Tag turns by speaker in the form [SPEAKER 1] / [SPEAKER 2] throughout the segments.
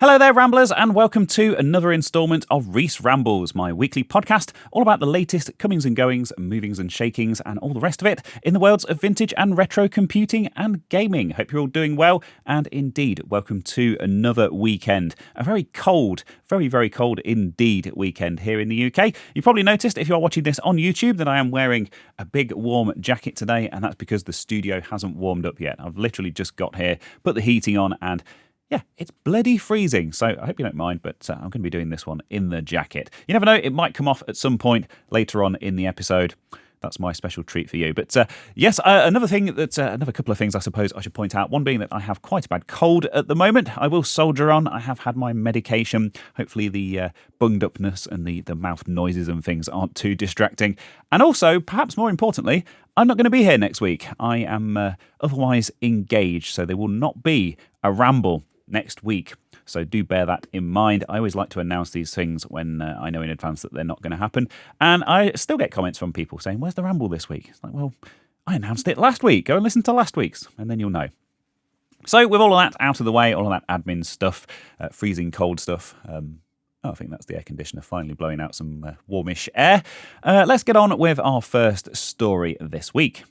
[SPEAKER 1] Hello there, Ramblers, and welcome to another instalment of Reese Rambles, my weekly podcast all about the latest comings and goings, movings and shakings, and all the rest of it in the worlds of vintage and retro computing and gaming. Hope you're all doing well, and indeed, welcome to another weekend. A very cold, very cold indeed weekend here in the UK. You probably noticed, if you are watching this on YouTube, that I am wearing a big warm jacket today, and that's because the studio hasn't warmed up yet. I've literally just got here, put the heating on, and yeah, it's bloody freezing, so I hope you don't mind, but I'm going to be doing this one in the jacket. You never know, it might come off at some point later on in the episode. That's my special treat for you. But yes, another couple of things I suppose I should point out. One being that I have quite a bad cold at the moment. I will soldier on. I have had my medication. Hopefully the bunged upness and the mouth noises and things aren't too distracting. And also, perhaps more importantly, I'm not going to be here next week. I am otherwise engaged, so there will not be a ramble next week. So do bear that in mind. I always like to announce these things when I know in advance that they're not going to happen. And I still get comments from people saying, "Where's the ramble this week?" It's like, well, I announced it last week. Go and listen to last week's, and then you'll know. So with all of that out of the way, all of that admin stuff, freezing cold stuff, I think that's the air conditioner finally blowing out some warmish air. Let's get on with our first story this week.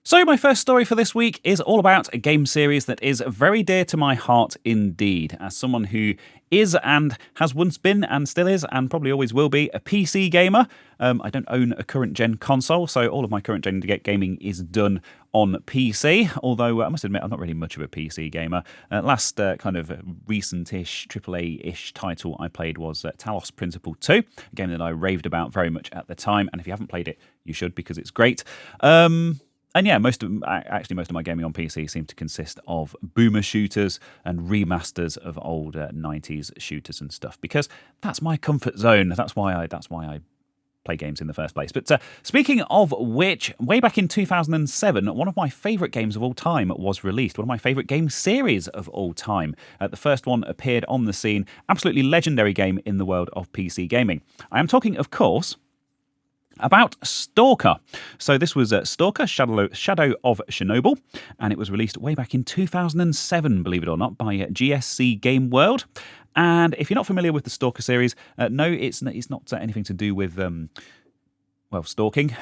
[SPEAKER 1] So my first story for this week is all about a game series that is very dear to my heart indeed, as someone who is and has once been and still is and probably always will be a PC gamer. I don't own a current gen console, so all of my current gen gaming is done on PC, although I must admit I'm not really much of a PC gamer. Last kind of recent-ish, AAA-ish title I played was Talos Principle 2, a game that I raved about very much at the time, and if you haven't played it, you should because it's great. And yeah, most of my gaming on PC seem to consist of boomer shooters and remasters of old 90s shooters and stuff, because that's my comfort zone. That's why I play games in the first place. But speaking of which, way back in 2007, one of my favourite games of all time was released. One of my favourite game series of all time. The first one appeared on the scene. Absolutely legendary game in the world of PC gaming. I am talking, of course, about S.T.A.L.K.E.R. So this was S.T.A.L.K.E.R. Shadow of Chernobyl, and it was released way back in 2007, believe it or not, by GSC Game World. And if you're not familiar with the S.T.A.L.K.E.R. series, no, it's not anything to do with stalking.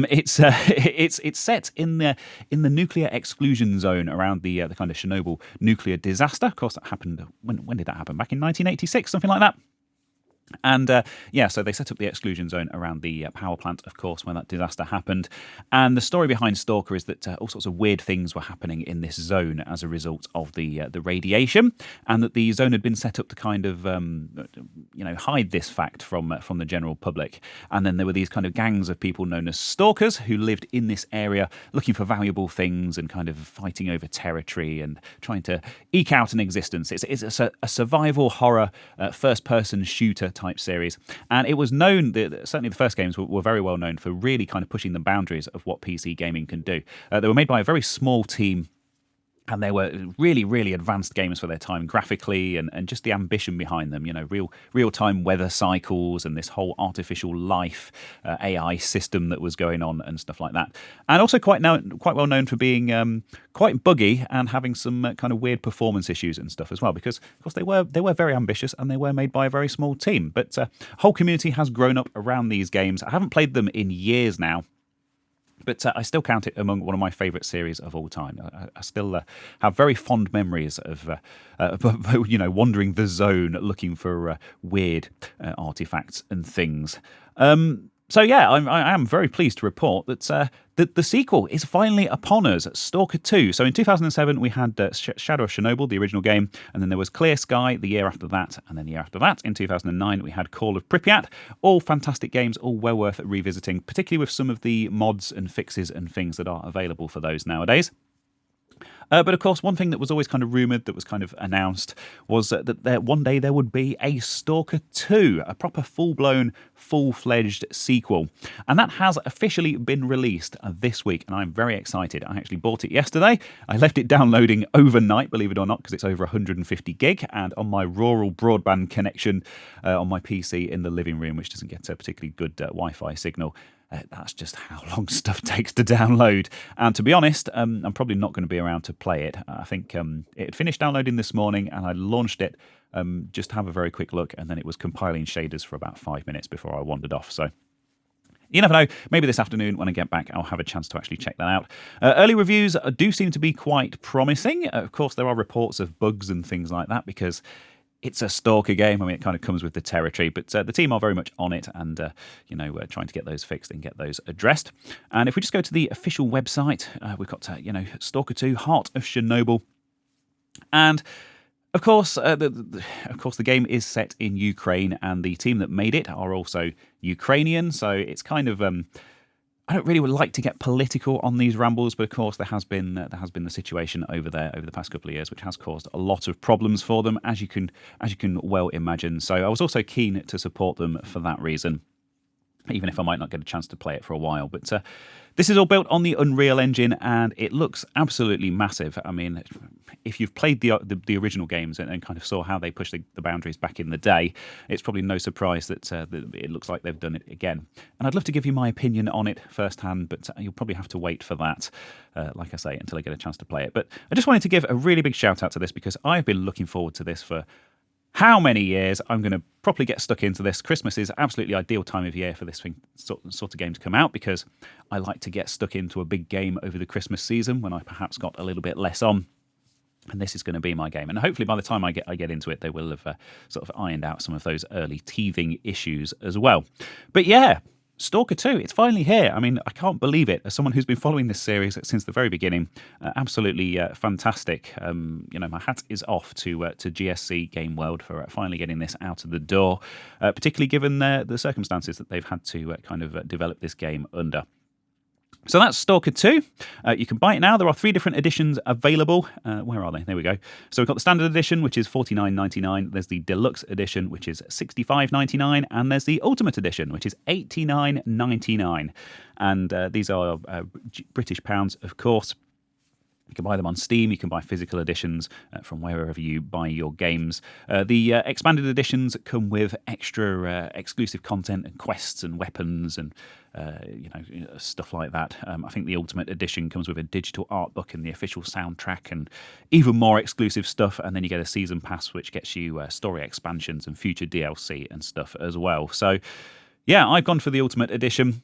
[SPEAKER 1] It's set in the nuclear exclusion zone around the kind of Chernobyl nuclear disaster. Of course, that happened. When did that happen? Back in 1986, something like that. And so they set up the exclusion zone around the power plant, of course, when that disaster happened. And the story behind S.T.A.L.K.E.R. is that all sorts of weird things were happening in this zone as a result of the radiation, and that the zone had been set up to kind of hide this fact from the general public. And then there were these kind of gangs of people known as stalkers who lived in this area looking for valuable things and kind of fighting over territory and trying to eke out an existence. It's a survival horror first-person shooter type series, and it was known that certainly the first games were very well known for really kind of pushing the boundaries of what PC gaming can do. They were made by a very small team, and they were really advanced games for their time graphically, and just the ambition behind them, real-time weather cycles and this whole artificial life AI system that was going on and stuff like that. And also quite well known for being quite buggy and having some kind of weird performance issues and stuff as well, because of course they were very ambitious and they were made by a very small team. But whole community has grown up around these games. I haven't played them in years now, but I still count it among one of my favourite series of all time. I still have very fond memories of, wandering the zone looking for weird artifacts and things. So yeah, I am very pleased to report that the sequel is finally upon us, S.T.A.L.K.E.R. 2. So in 2007 we had Shadow of Chernobyl, the original game, and then there was Clear Sky the year after that, and then the year after that, in 2009, we had Call of Pripyat. All fantastic games, all well worth revisiting, particularly with some of the mods and fixes and things that are available for those nowadays. But of course, one thing that was always kind of rumoured, that was kind of announced, was that one day there would be a S.T.A.L.K.E.R. 2, a proper full-blown, full-fledged sequel. And that has officially been released this week, and I'm very excited. I actually bought it yesterday. I left it downloading overnight, believe it or not, because it's over 150 gig, and on my rural broadband connection on my PC in the living room, which doesn't get a particularly good Wi-Fi signal. That's just how long stuff takes to download. And to be honest, I'm probably not going to be around to play it. I think it finished downloading this morning, and I launched it just have a very quick look, and then it was compiling shaders for about 5 minutes before I wandered off. So you never know, maybe this afternoon when I get back, I'll have a chance to actually check that out. Early reviews do seem to be quite promising. Of course, there are reports of bugs and things like that because it's a Stalker game. I mean, it kind of comes with the territory, but the team are very much on it and, trying to get those fixed and get those addressed. And if we just go to the official website, we've got, Stalker 2, Heart of Chernobyl. And of course, the game is set in Ukraine, and the team that made it are also Ukrainian. So it's kind of I don't really like to get political on these rambles, but of course there has been the situation over there over the past couple of years, which has caused a lot of problems for them, as you can well imagine. So I was also keen to support them for that reason, even if I might not get a chance to play it for a while. But this is all built on the Unreal Engine, and it looks absolutely massive. I mean, if you've played the original games and kind of saw how they pushed the boundaries back in the day, it's probably no surprise that it looks like they've done it again. And I'd love to give you my opinion on it firsthand, but you'll probably have to wait for that, like I say, until I get a chance to play it. But I just wanted to give a really big shout out to this because I've been looking forward to this for how many years. I'm going to properly get stuck into this. Christmas is absolutely ideal time of year for this sort of game to come out because I like to get stuck into a big game over the Christmas season when I perhaps got a little bit less on. And this is going to be my game. And hopefully by the time I get into it, they will have sort of ironed out some of those early teething issues as well. But yeah, S.T.A.L.K.E.R 2, it's finally here. I mean, I can't believe it. As someone who's been following this series since the very beginning, absolutely fantastic. My hat is off to GSC Game World for finally getting this out of the door, particularly given the circumstances that they've had to kind of develop this game under. So that's S.T.A.L.K.E.R 2. You can buy it now. There are 3 different editions available. Where are they? There we go. So we've got the standard edition, which is $49.99. There's the deluxe edition, which is $65.99. And there's the ultimate edition, which is $89.99. And these are British pounds, of course. You can buy them on Steam. You can buy physical editions from wherever you buy your games. The expanded editions come with extra exclusive content and quests and weapons and stuff like that. I think the Ultimate Edition comes with a digital art book and the official soundtrack and even more exclusive stuff. And then you get a season pass, which gets you story expansions and future DLC and stuff as well. So, yeah, I've gone for the Ultimate Edition.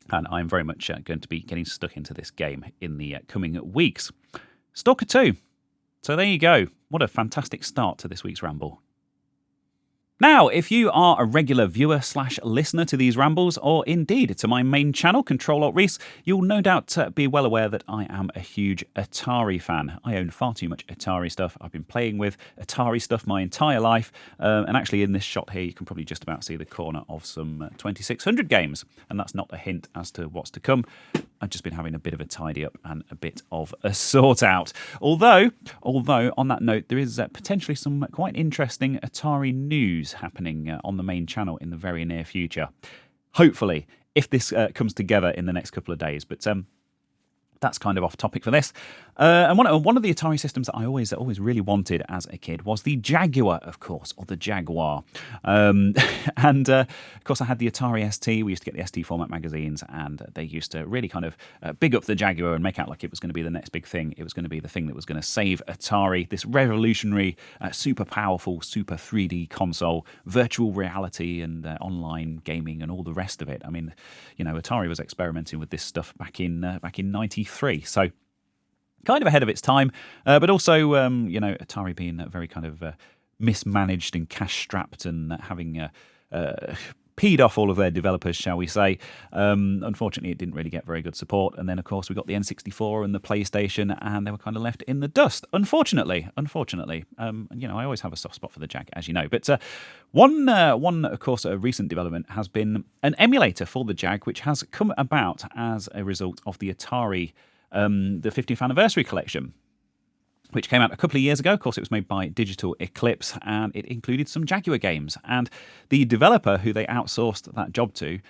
[SPEAKER 1] And I'm very much going to be getting stuck into this game in the coming weeks. S.T.A.L.K.E.R 2. So there you go. What a fantastic start to this week's Ramble. Now, if you are a regular viewer/listener to these rambles, or indeed to my main channel, Control-Alt-Reese, you'll no doubt be well aware that I am a huge Atari fan. I own far too much Atari stuff. I've been playing with Atari stuff my entire life, and actually in this shot here you can probably just about see the corner of some 2600 games, and that's not a hint as to what's to come. I've just been having a bit of a tidy up and a bit of a sort out. Although on that note, there is potentially some quite interesting Atari news happening on the main channel in the very near future. Hopefully, if this comes together in the next couple of days. But that's kind of off topic for this. And one of the Atari systems that I always really wanted as a kid was the Jaguar, of course, or the Jaguar. And of course, I had the Atari ST. We used to get the ST format magazines, and they used to really kind of big up the Jaguar and make out like it was going to be the next big thing. It was going to be the thing that was going to save Atari, this revolutionary, super powerful, super 3D console, virtual reality and online gaming and all the rest of it. I mean, Atari was experimenting with this stuff back in '93. So kind of ahead of its time, but also, Atari being very kind of mismanaged and cash-strapped and having peed off all of their developers, shall we say. Unfortunately, it didn't really get very good support. And then, of course, we got the N64 and the PlayStation, and they were kind of left in the dust, unfortunately. I always have a soft spot for the Jag, as you know. But one, of course, a recent development has been an emulator for the Jag, which has come about as a result of the Atari the 50th anniversary collection, which came out a couple of years ago. Of course, it was made by Digital Eclipse, and it included some Jaguar games. And the developer who they outsourced that job to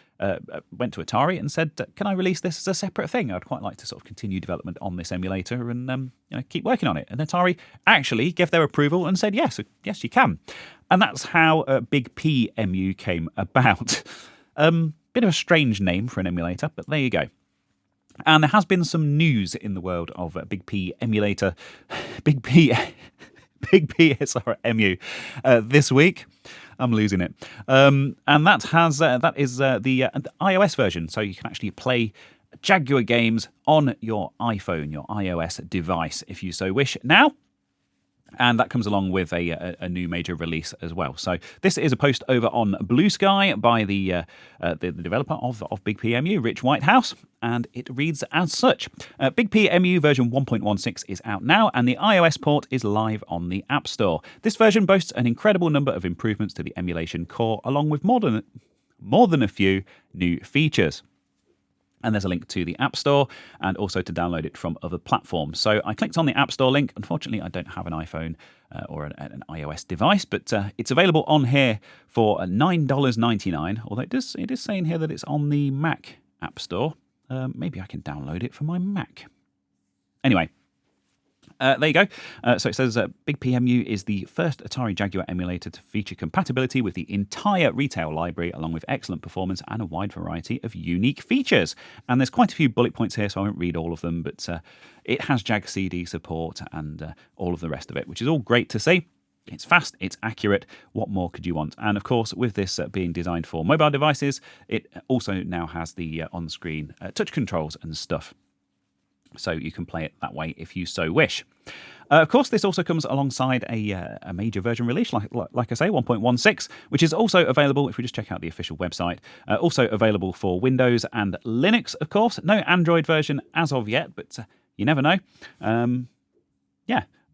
[SPEAKER 1] went to Atari and said, can I release this as a separate thing? I'd quite like to sort of continue development on this emulator and keep working on it. And Atari actually gave their approval and said, yes, you can. And that's how BigPEmu came about. Bit of a strange name for an emulator, but there you go. And there has been some news in the world of BigPEmu. BigPEmu this week. I'm losing it. And that is the iOS version, so you can actually play Jaguar games on your iPhone, your iOS device, if you so wish. Now, and that comes along with a new major release as well. So this is a post over on Blue Sky by the developer of BigPEmu, Rich Whitehouse, and it reads as such. BigPEmu version 1.16 is out now, and the iOS port is live on the App Store. This version boasts an incredible number of improvements to the emulation core, along with more than a few new features. And there's a link to the App Store and also to download it from other platforms. So I clicked on the App Store link. Unfortunately, I don't have an iPhone or an iOS device, but it's available on here for $9.99. Although it is saying here that it's on the Mac App Store. Maybe I can download it for my Mac. Anyway. There you go. So it says BigPEmu is the first Atari Jaguar emulator to feature compatibility with the entire retail library, along with excellent performance and a wide variety of unique features. And there's quite a few bullet points here, so I won't read all of them, but it has Jag CD support and all of the rest of it, which is all great to see. It's fast, it's accurate. What more could you want? And of course, with this being designed for mobile devices, it also now has the on-screen touch controls and stuff. So you can play it that way if you so wish. Of course, this also comes alongside a major version release, like I say, 1.16, which is also available, if we just check out the official website, also available for Windows and Linux, of course. No Android version as of yet, but you never know. So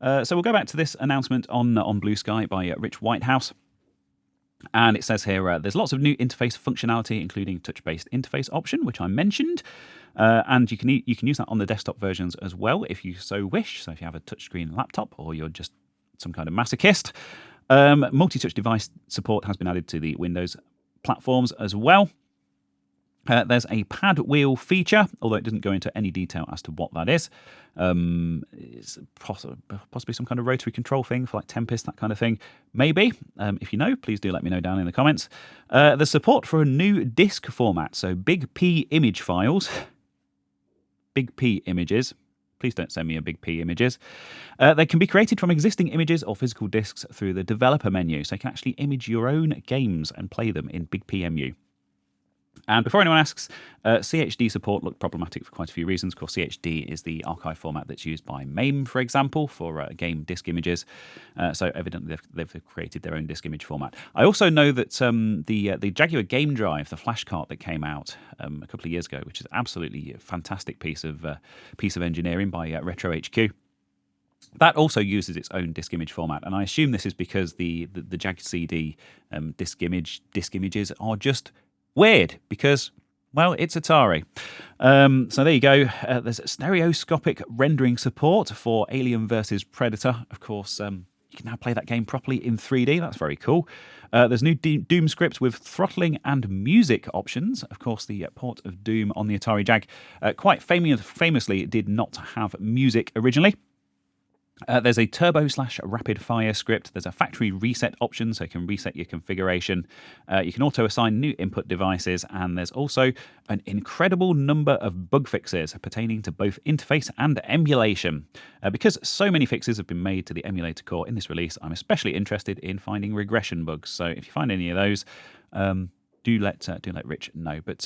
[SPEAKER 1] we'll go back to this announcement on Blue Sky by Rich Whitehouse. And it says here, there's lots of new interface functionality, including touch-based interface option, which I mentioned. And you can use that on the desktop versions as well, if you so wish. So if you have a touchscreen laptop or you're just some kind of masochist. Multi-touch device support has been added to the Windows platforms as well. There's a pad wheel feature, although it doesn't go into any detail as to what that is. It's possibly some kind of rotary control thing for like Tempest, that kind of thing. Maybe. If you know, please do let me know down in the comments. There's support for a new disk format, so BigP image files. BigP images. Please don't send me a BigP images. They can be created from existing images or physical disks through the developer menu, so you can actually image your own games and play them in BigPEmu. And before anyone asks, CHD support looked problematic for quite a few reasons. Of course, CHD is the archive format that's used by MAME, for example, for game disk images. So evidently they've created their own disk image format. I also know that the Jaguar game drive, the flash cart that came out a couple of years ago, which is absolutely a fantastic piece of engineering by Retro HQ. That also uses its own disk image format, and I assume this is because the Jag CD disk images are just weird because, well, it's Atari. So there you go. There's stereoscopic rendering support for Alien vs. Predator. Of course, you can now play that game properly in 3D. That's very cool. There's new Doom script with throttling and music options. Of course, the port of Doom on the Atari Jag quite famously did not have music originally. There's a turbo/rapid fire script. There's a factory reset option, so you can reset your configuration. You can auto assign new input devices, and there's also an incredible number of bug fixes pertaining to both interface and emulation. Because so many fixes have been made to the emulator core in this release, I'm especially interested in finding regression bugs. So if you find any of those, do let Rich know. But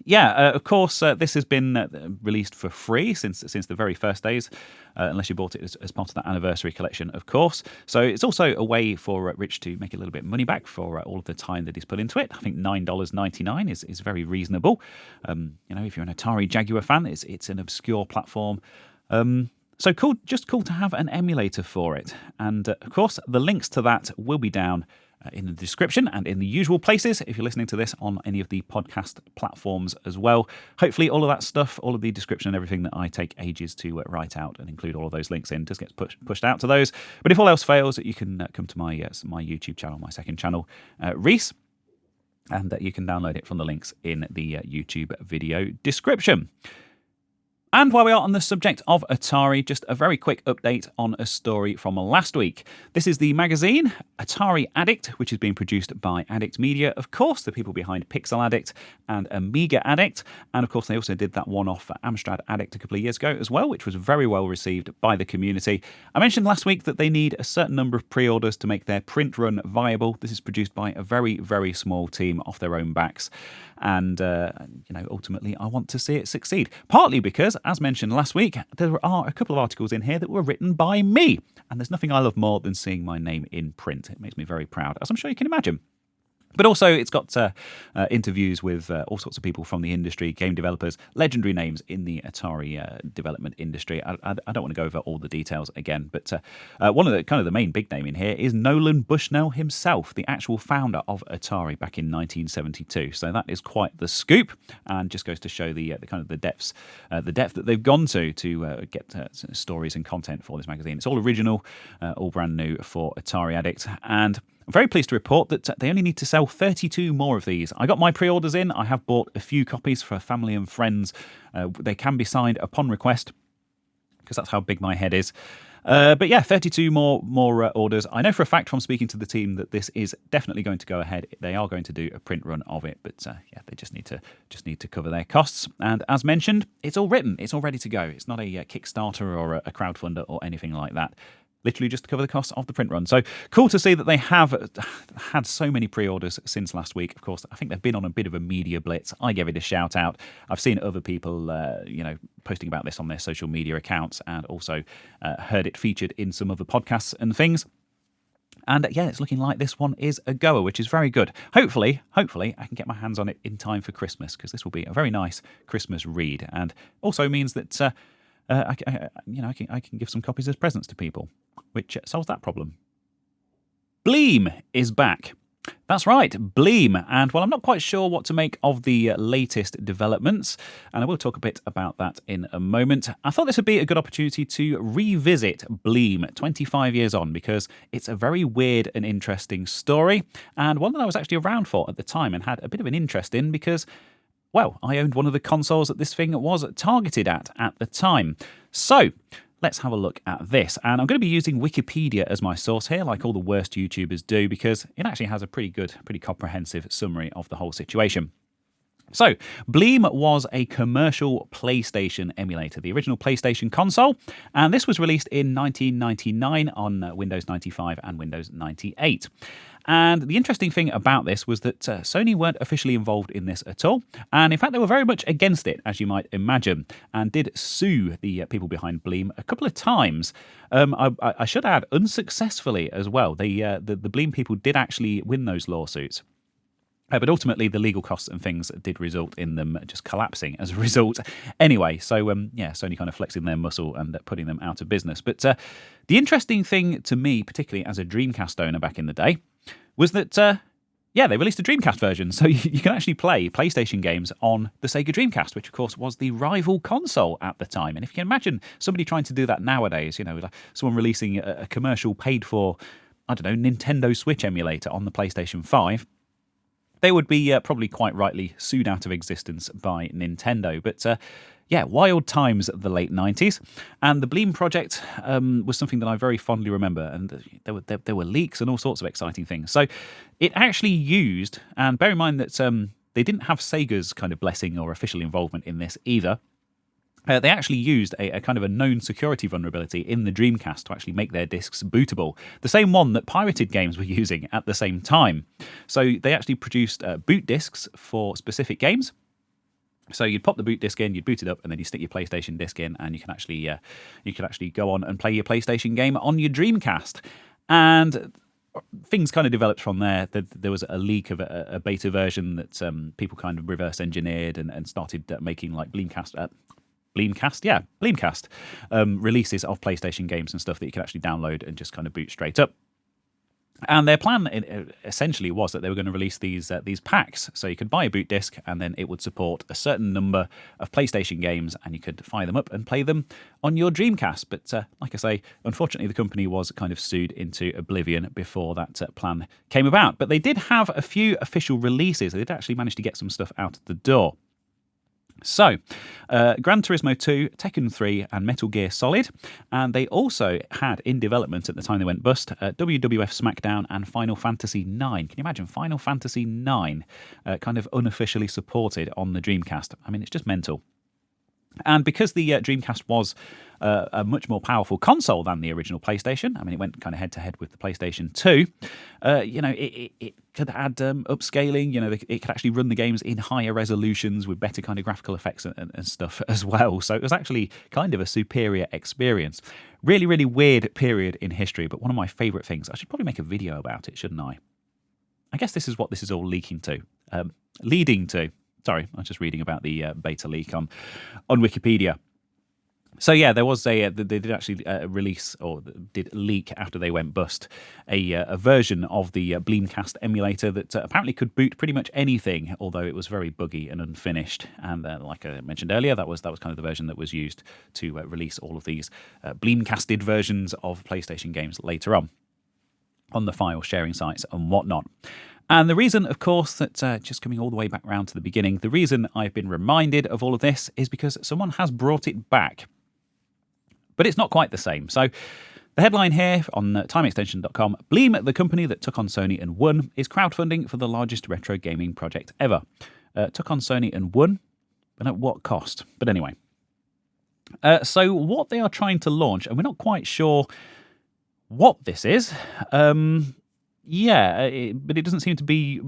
[SPEAKER 1] of course, this has been released for free since the very first days, unless you bought it as part of that anniversary collection, of course. So it's also a way for Rich to make a little bit of money back for all of the time that he's put into it. I think $9.99 is very reasonable. If you're an Atari Jaguar fan, it's an obscure platform. So cool, just cool to have an emulator for it. And of course, the links to that will be down in the description and in the usual places if you're listening to this on any of the podcast platforms as well. Hopefully all of that stuff, all of the description and everything that I take ages to write out and include all of those links in just gets pushed out to those. But if all else fails, you can come to my YouTube channel, my second channel, Reese, and you can download it from the links in the YouTube video description. And while we are on the subject of Atari, just a very quick update on a story from last week. This is the magazine, Atari Addict, which is being produced by Addict Media, of course, the people behind Pixel Addict and Amiga Addict. And of course, they also did that one-off for Amstrad Addict a couple of years ago as well, which was very well received by the community. I mentioned last week that they need a certain number of pre-orders to make their print run viable. This is produced by a very, very small team off their own backs. And, ultimately, I want to see it succeed. Partly because, as mentioned last week, there are a couple of articles in here that were written by me. And there's nothing I love more than seeing my name in print. It makes me very proud, as I'm sure you can imagine. But also, it's got interviews with all sorts of people from the industry, game developers, legendary names in the Atari development industry. I don't want to go over all the details again, but one of the main big name in here is Nolan Bushnell himself, the actual founder of Atari back in 1972. So that is quite the scoop, and just goes to show the depth that they've gone to get stories and content for this magazine. It's all original, all brand new for Atari Addict, and I'm very pleased to report that they only need to sell 32 more of these. I got my pre-orders in. I have bought a few copies for family and friends. They can be signed upon request, because that's how big my head is. But yeah, 32 more orders. I know for a fact from speaking to the team that this is definitely going to go ahead. They are going to do a print run of it, but they just need to cover their costs. And as mentioned, it's all written. It's all ready to go. It's not a Kickstarter or a crowdfunder or anything like that. Literally just to cover the costs of the print run. So cool to see that they have had so many pre-orders since last week. Of course, I think they've been on a bit of a media blitz. I gave it a shout out. I've seen other people, posting about this on their social media accounts, and also heard it featured in some other podcasts and things. And yeah, it's looking like this one is a goer, which is very good. Hopefully, I can get my hands on it in time for Christmas, because this will be a very nice Christmas read, and also means that I can give some copies as presents to people, which solves that problem. Bleem is back. That's right, Bleem. And while I'm not quite sure what to make of the latest developments, and I will talk a bit about that in a moment, I thought this would be a good opportunity to revisit Bleem 25 years on, because it's a very weird and interesting story, and one that I was actually around for at the time and had a bit of an interest in, because well, I owned one of the consoles that this thing was targeted at the time. So let's have a look at this. And I'm going to be using Wikipedia as my source here, like all the worst YouTubers do, because it actually has a pretty comprehensive summary of the whole situation. So, Bleem was a commercial PlayStation emulator, the original PlayStation console, and this was released in 1999 on Windows 95 and Windows 98. And the interesting thing about this was that Sony weren't officially involved in this at all, and in fact they were very much against it, as you might imagine, and did sue the people behind Bleem a couple of times. I should add, unsuccessfully as well. The Bleem people did actually win those lawsuits. But ultimately, the legal costs and things did result in them just collapsing as a result. Anyway, so Sony kind of flexing their muscle and putting them out of business. But the interesting thing to me, particularly as a Dreamcast owner back in the day, was that, they released a Dreamcast version. So you can actually play PlayStation games on the Sega Dreamcast, which, of course, was the rival console at the time. And if you can imagine somebody trying to do that nowadays, like someone releasing a commercial paid-for, Nintendo Switch emulator on the PlayStation 5, they would be probably quite rightly sued out of existence by Nintendo. But wild times at the late 90s. And the Bleem project was something that I very fondly remember. And there were leaks and all sorts of exciting things. So it actually used, and bear in mind that they didn't have Sega's kind of blessing or official involvement in this either. They actually used a kind of a known security vulnerability in the Dreamcast to actually make their discs bootable. The same one that pirated games were using at the same time. So they actually produced boot discs for specific games. So you'd pop the boot disc in, you'd boot it up, and then you stick your PlayStation disc in, and you can actually go on and play your PlayStation game on your Dreamcast. And things kind of developed from there. There was a leak of a beta version that people kind of reverse engineered and started making like Bleemcast releases of PlayStation games and stuff that you can actually download and just kind of boot straight up. And their plan essentially was that they were going to release these packs, so you could buy a boot disc and then it would support a certain number of PlayStation games and you could fire them up and play them on your Dreamcast. But like I say, unfortunately the company was kind of sued into oblivion before that plan came about. But they did have a few official releases. They did actually manage to get some stuff out the door. So, Gran Turismo 2, Tekken 3, and Metal Gear Solid. And they also had in development at the time they went bust WWF SmackDown and Final Fantasy 9. Can you imagine Final Fantasy 9 kind of unofficially supported on the Dreamcast? I mean, it's just mental. And because the Dreamcast was a much more powerful console than the original PlayStation, I mean, it went kind of head-to-head with the PlayStation 2, it could add upscaling, it could actually run the games in higher resolutions with better kind of graphical effects and stuff as well. So it was actually kind of a superior experience. Really, really weird period in history, but one of my favourite things. I should probably make a video about it, shouldn't I? I guess this is what this is all leading to. Sorry, I was just reading about the beta leak on Wikipedia. So yeah, there was they did actually release, or did leak after they went bust, a version of the Bleemcast emulator that apparently could boot pretty much anything, although it was very buggy and unfinished. And like I mentioned earlier, that was kind of the version that was used to release all of these Bleemcasted versions of PlayStation games later on the file sharing sites and whatnot. And the reason, of course, that just coming all the way back round to the beginning, the reason I've been reminded of all of this is because someone has brought it back. But it's not quite the same. So the headline here on timeextension.com, Bleem, the company that took on Sony and won, is crowdfunding for the largest retro gaming project ever. Took on Sony and won, but at what cost? But anyway. So what they are trying to launch, and we're not quite sure what this is, but it doesn't seem to be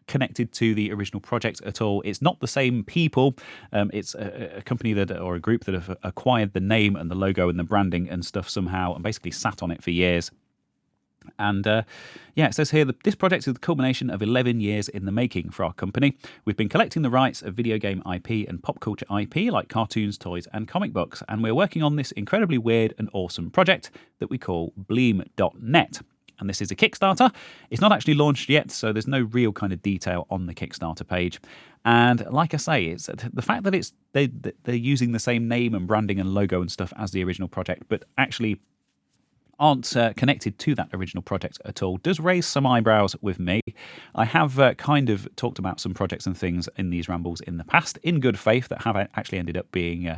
[SPEAKER 1] connected to the original project at all. It's not the same people. It's a company or a group that have acquired the name and the logo and the branding and stuff somehow and basically sat on it for years. And it says here that this project is the culmination of 11 years in the making for our company. We've been collecting the rights of video game IP and pop culture IP like cartoons, toys and comic books, and we're working on this incredibly weird and awesome project that we call Bleem.net. And this is a Kickstarter. It's not actually launched yet, so there's no real kind of detail on the Kickstarter page. And like I say, it's the fact that they're using the same name and branding and logo and stuff as the original project, but actually aren't connected to that original project at all, does raise some eyebrows with me. I have kind of talked about some projects and things in these rambles in the past, in good faith, that have actually ended up being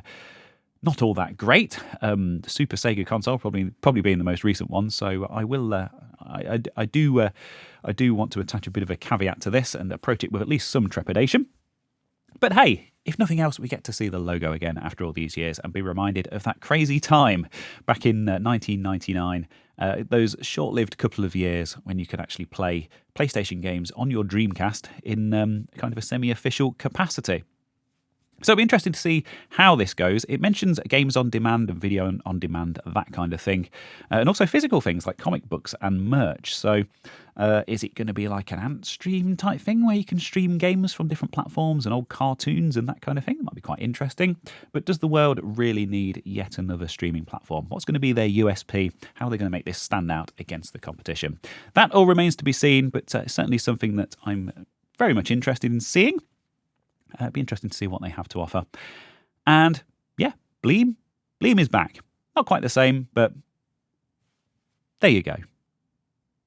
[SPEAKER 1] not all that great. The Super Sega console probably being the most recent one. So I will. I do want to attach a bit of a caveat to this and approach it with at least some trepidation. But hey, if nothing else, we get to see the logo again after all these years and be reminded of that crazy time back in 1999. Those short-lived couple of years when you could actually play PlayStation games on your Dreamcast in kind of a semi-official capacity. So it'll be interesting to see how this goes. It mentions games on demand and video on demand, that kind of thing. And also physical things like comic books and merch. So is it going to be like an ant stream type thing where you can stream games from different platforms and old cartoons and that kind of thing? That might be quite interesting. But does the world really need yet another streaming platform? What's going to be their USP? How are they going to make this stand out against the competition? That all remains to be seen, but certainly something that I'm very much interested in seeing. It'd be interesting to see what they have to offer. And yeah, Bleem is back. Not quite the same, but there you go.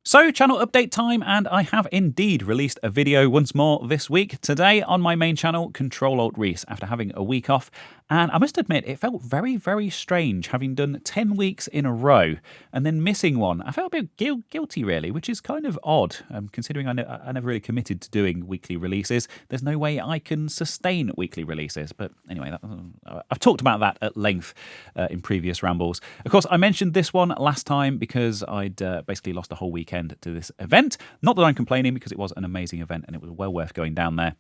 [SPEAKER 1] So, channel update time, and I have indeed released a video once more this week. Today on my main channel, Control-Alt-Reese, after having a week off. And I must admit, it felt very, very strange having done 10 weeks in a row and then missing one. I felt a bit guilty, really, which is kind of odd, considering I never really committed to doing weekly releases. There's no way I can sustain weekly releases. But anyway, I've talked about that at length in previous rambles. Of course, I mentioned this one last time because I'd basically lost a whole weekend to this event. Not that I'm complaining, because it was an amazing event and it was well worth going down there.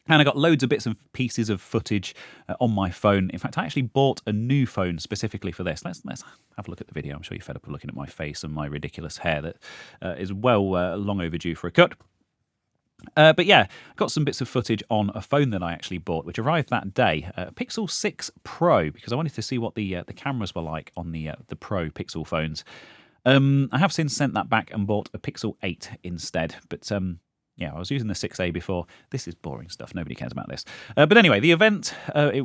[SPEAKER 1] And I got loads of bits and pieces of footage on my phone. In fact, I actually bought a new phone specifically for this. Let's have a look at the video. I'm sure you're fed up of looking at my face and my ridiculous hair that is long overdue for a cut. But yeah, got some bits of footage on a phone that I actually bought, which arrived that day, Pixel 6 Pro, because I wanted to see what the cameras were like on the Pro Pixel phones. I have since sent that back and bought a Pixel 8 instead, but yeah, I was using the 6A before. This is boring stuff. Nobody cares about this. But anyway, the event, this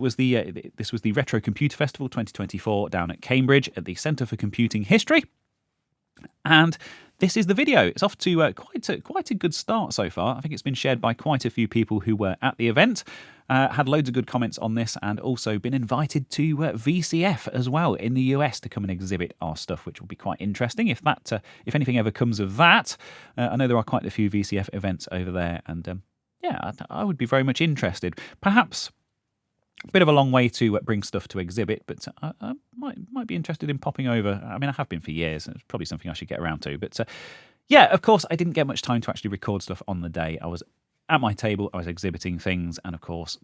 [SPEAKER 1] was the Retro Computer Festival 2024 down at Cambridge at the Centre for Computing History. And this is the video. It's off to quite a good start so far. I think it's been shared by quite a few people who were at the event. Had loads of good comments on this, and also been invited to VCF as well in the US to come and exhibit our stuff, which will be quite interesting if anything ever comes of that. I know there are quite a few VCF events over there, and I would be very much interested. Perhaps a bit of a long way to bring stuff to exhibit, but I might be interested in popping over. I mean, I have been for years, and it's probably something I should get around to. But of course, I didn't get much time to actually record stuff on the day. I was at my table, I was exhibiting things, and of course,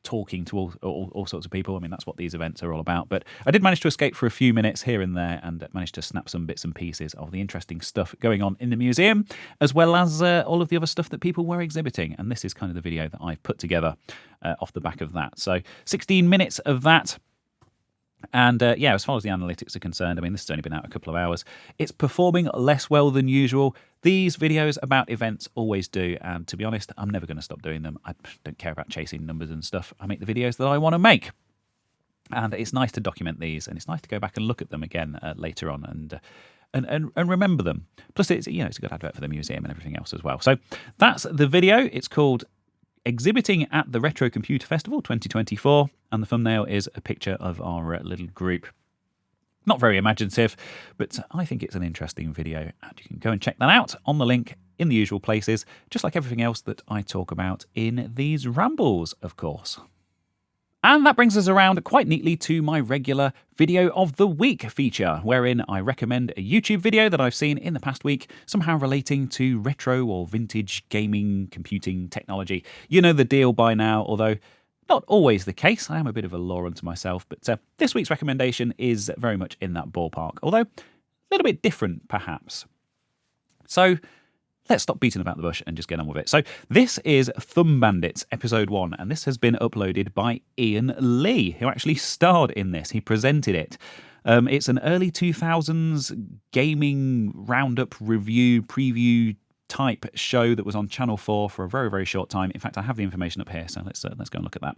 [SPEAKER 1] talking to all sorts of people. I mean, that's what these events are all about. But I did manage to escape for a few minutes here and there, and managed to snap some bits and pieces of the interesting stuff going on in the museum, as well as all of the other stuff that people were exhibiting. And this is kind of the video that I've put together off the back of that. So 16 minutes of that. And as far as the analytics are concerned, I mean, this has only been out a couple of hours. It's performing less well than usual. These videos about events always do. And to be honest, I'm never going to stop doing them. I don't care about chasing numbers and stuff. I make the videos that I want to make. And it's nice to document these. And it's nice to go back and look at them again later on and remember them. Plus, it's a good advert for the museum and everything else as well. So that's the video. It's called Exhibiting at the Retro Computer Festival 2024, and the thumbnail is a picture of our little group. Not very imaginative, but I think it's an interesting video, and you can go and check that out on the link in the usual places, just like everything else that I talk about in these rambles, of course. And that brings us around quite neatly to my regular Video of the Week feature, wherein I recommend a YouTube video that I've seen in the past week, somehow relating to retro or vintage gaming, computing, technology. You know the deal by now, although not always the case. I am a bit of a law unto myself, but this week's recommendation is very much in that ballpark, although a little bit different, perhaps. So let's stop beating about the bush and just get on with it. So this is Thumb Bandits episode 1, and this has been uploaded by Ian Lee, who actually starred in this. He presented it. It's an early 2000s gaming roundup review preview type show that was on Channel 4 for a very, very short time. In fact, I have the information up here, so let's go and look at that.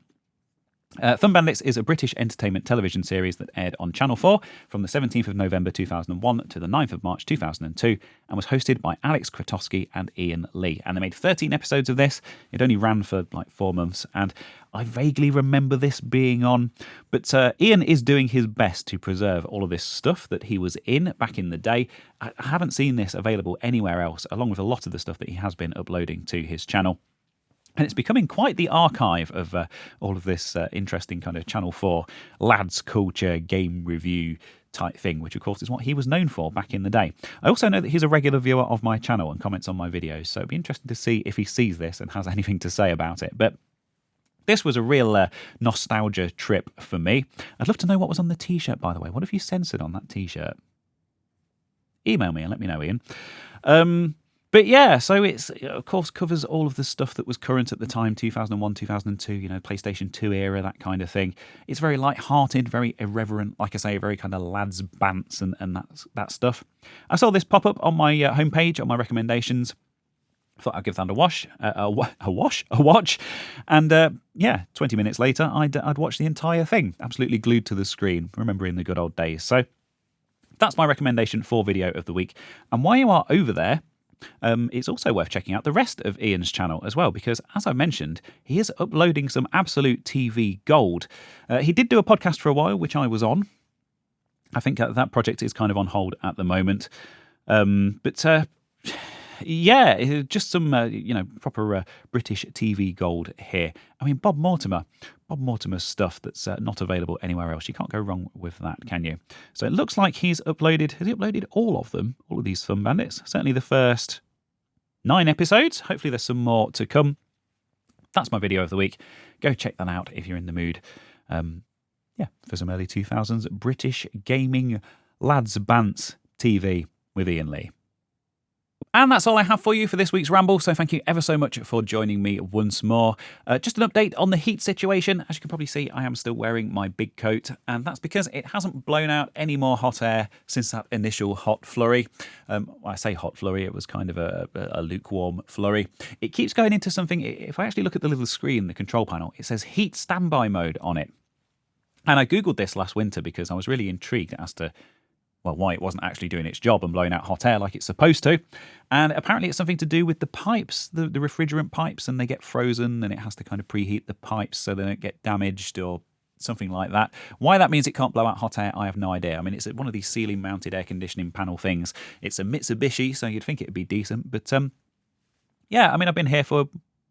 [SPEAKER 1] Thumb Bandits is a British entertainment television series that aired on Channel 4 from the 17th of November 2001 to the 9th of March 2002 and was hosted by Alex Krotowski and Ian Lee. And they made 13 episodes of this. It only ran for like 4 months, and I vaguely remember this being on. But Ian is doing his best to preserve all of this stuff that he was in back in the day. I haven't seen this available anywhere else, along with a lot of the stuff that he has been uploading to his channel. And it's becoming quite the archive of all of this interesting kind of Channel 4 lads culture game review type thing, which of course is what he was known for back in the day. I also know that he's a regular viewer of my channel and comments on my videos, so it'd be interesting to see if he sees this and has anything to say about it. But this was a real nostalgia trip for me. I'd love to know what was on the t-shirt, by the way. What have you censored on that t-shirt? Email me and let me know, Ian. But yeah, so it's, of course, covers all of the stuff that was current at the time, 2001, 2002, PlayStation 2 era, that kind of thing. It's very light-hearted, very irreverent, like I say, very kind of lads bants and that stuff. I saw this pop up on my homepage, on my recommendations. Thought I'd give that a watch. And 20 minutes later, I'd watch the entire thing, absolutely glued to the screen, remembering the good old days. So that's my recommendation for Video of the Week. And while you are over there, it's also worth checking out the rest of Ian's channel as well, because as I mentioned, he is uploading some absolute TV gold. He did do a podcast for a while, which I was on. I think that project is kind of on hold at the moment. Just some proper British TV gold here. I mean, Bob Mortimer's stuff that's not available anywhere else. You can't go wrong with that, can you? So it looks like has he uploaded all of them, all of these Thumb Bandits? Certainly the first 9 episodes. Hopefully there's some more to come. That's my Video of the Week. Go check that out if you're in the mood. For some early 2000s British gaming lads bants TV with Ian Lee. And that's all I have for you for this week's Ramble, so thank you ever so much for joining me once more. Just an update on the heat situation. As you can probably see, I am still wearing my big coat, and that's because it hasn't blown out any more hot air since that initial hot flurry. I say hot flurry, it was kind of a lukewarm flurry. It keeps going into something. If I actually look at the little screen, the control panel, it says heat standby mode on it. And I Googled this last winter because I was really intrigued as to why it wasn't actually doing its job and blowing out hot air like it's supposed to. And apparently it's something to do with the pipes, the refrigerant pipes, and they get frozen and it has to kind of preheat the pipes so they don't get damaged or something like that. Why that means it can't blow out hot air, I have no idea. I mean, it's one of these ceiling mounted air conditioning panel things. It's a Mitsubishi, so you'd think it'd be decent. But yeah, I mean, I've been here for,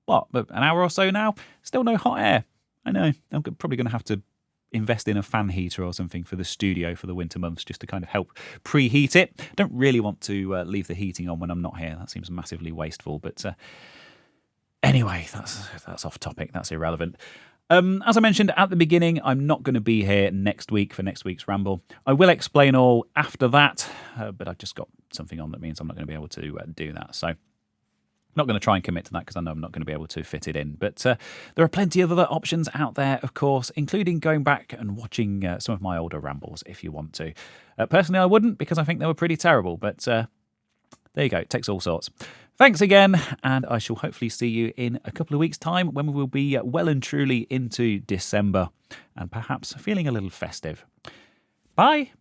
[SPEAKER 1] an hour or so now? Still no hot air. I know. I'm probably going to have to invest in a fan heater or something for the studio for the winter months just to kind of help preheat it. I don't really want to leave the heating on when I'm not here. That seems massively wasteful. But anyway, that's off topic. That's irrelevant. As I mentioned at the beginning, I'm not going to be here next week for next week's Ramble. I will explain all after that, but I've just got something on that means I'm not going to be able to do that. So not going to try and commit to that because I know I'm not going to be able to fit it in. But there are plenty of other options out there, of course, including going back and watching some of my older Rambles if you want to. Personally, I wouldn't because I think they were pretty terrible. But there you go. It takes all sorts. Thanks again. And I shall hopefully see you in a couple of weeks' time when we will be well and truly into December and perhaps feeling a little festive. Bye.